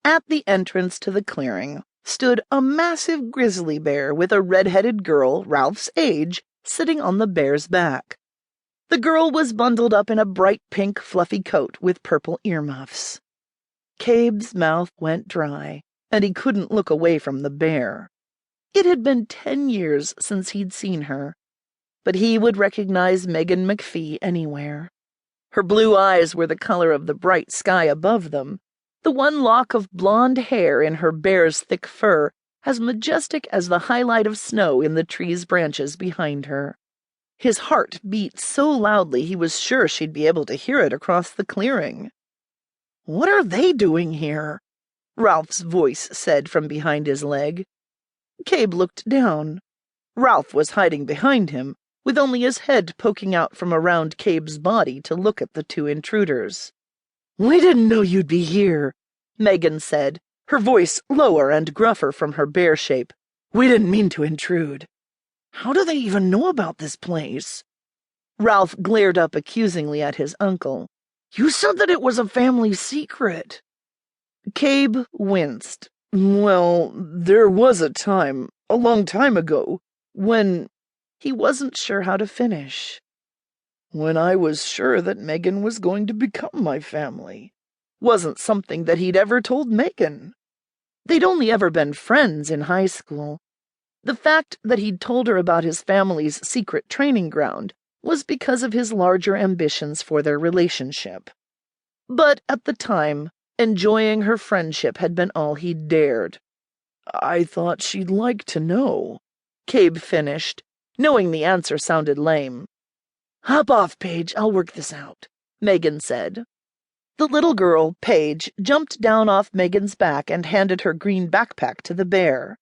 At the entrance to the clearing stood a massive grizzly bear with a red-headed girl, Ralph's age, sitting on the bear's back. The girl was bundled up in a bright pink fluffy coat with purple earmuffs. Cabe's mouth went dry, and he couldn't look away from the bear. It had been 10 years since he'd seen her, but he would recognize Megan McPhee anywhere. Her blue eyes were the color of the bright sky above them, the one lock of blonde hair in her bear's thick fur as majestic as the highlight of snow in the tree's branches behind her. His heart beat so loudly he was sure she'd be able to hear it across the clearing. "What are they doing here?" Ralph's voice said from behind his leg. Cabe looked down. Ralph was hiding behind him, with only his head poking out from around Cabe's body to look at the two intruders. "We didn't know you'd be here," Megan said, her voice lower and gruffer from her bear shape. "We didn't mean to intrude. How do they even know about this place?" Ralph glared up accusingly at his uncle. "You said that it was a family secret." Cabe winced. "Well, there was a time, a long time ago, when—" He wasn't sure how to finish. "When I was sure that Megan was going to become my family. Wasn't something that he'd ever told Megan. They'd only ever been friends in high school. The fact that he'd told her about his family's secret training ground was because of his larger ambitions for their relationship. But at the time, enjoying her friendship had been all he'd dared." "I thought she'd like to know," Cabe finished, knowing the answer sounded lame. "Hop off, Paige, I'll work this out," Megan said. The little girl, Paige, jumped down off Megan's back and handed her green backpack to the bear.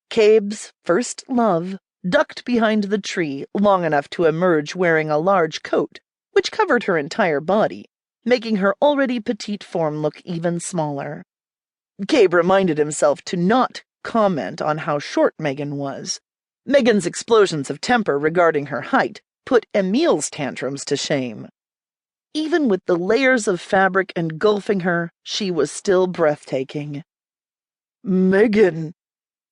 Cabe's first love ducked behind the tree long enough to emerge wearing a large coat, which covered her entire body, making her already petite form look even smaller. Cabe reminded himself to not comment on how short Megan was. Megan's explosions of temper regarding her height put Emil's tantrums to shame. Even with the layers of fabric engulfing her, she was still breathtaking. "Megan!"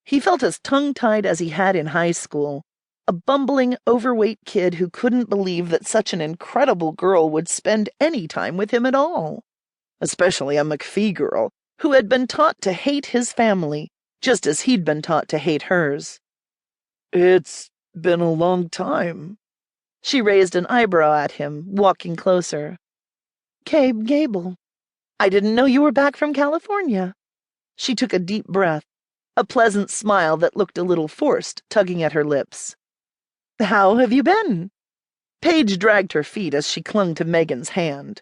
He felt as tongue-tied as he had in high school, a bumbling, overweight kid who couldn't believe that such an incredible girl would spend any time with him at all. Especially a McPhee girl, who had been taught to hate his family, just as he'd been taught to hate hers. "It's been a long time." She raised an eyebrow at him, walking closer. "Cabe Gable, I didn't know you were back from California." She took a deep breath, a pleasant smile that looked a little forced, tugging at her lips. "How have you been?" Paige dragged her feet as she clung to Megan's hand.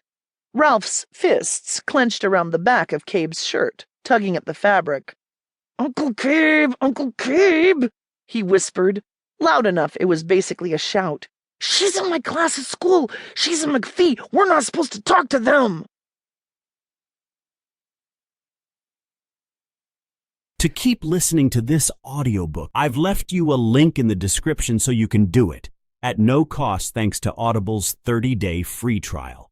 Ralph's fists clenched around the back of Cabe's shirt, tugging at the fabric. "Uncle Cabe! Uncle Cabe!" he whispered, loud enough it was basically a shout. "She's in my class at school! She's a McPhee! We're not supposed to talk to them!" To keep listening to this audiobook, I've left you a link in the description so you can do it, at no cost thanks to Audible's 30-day free trial.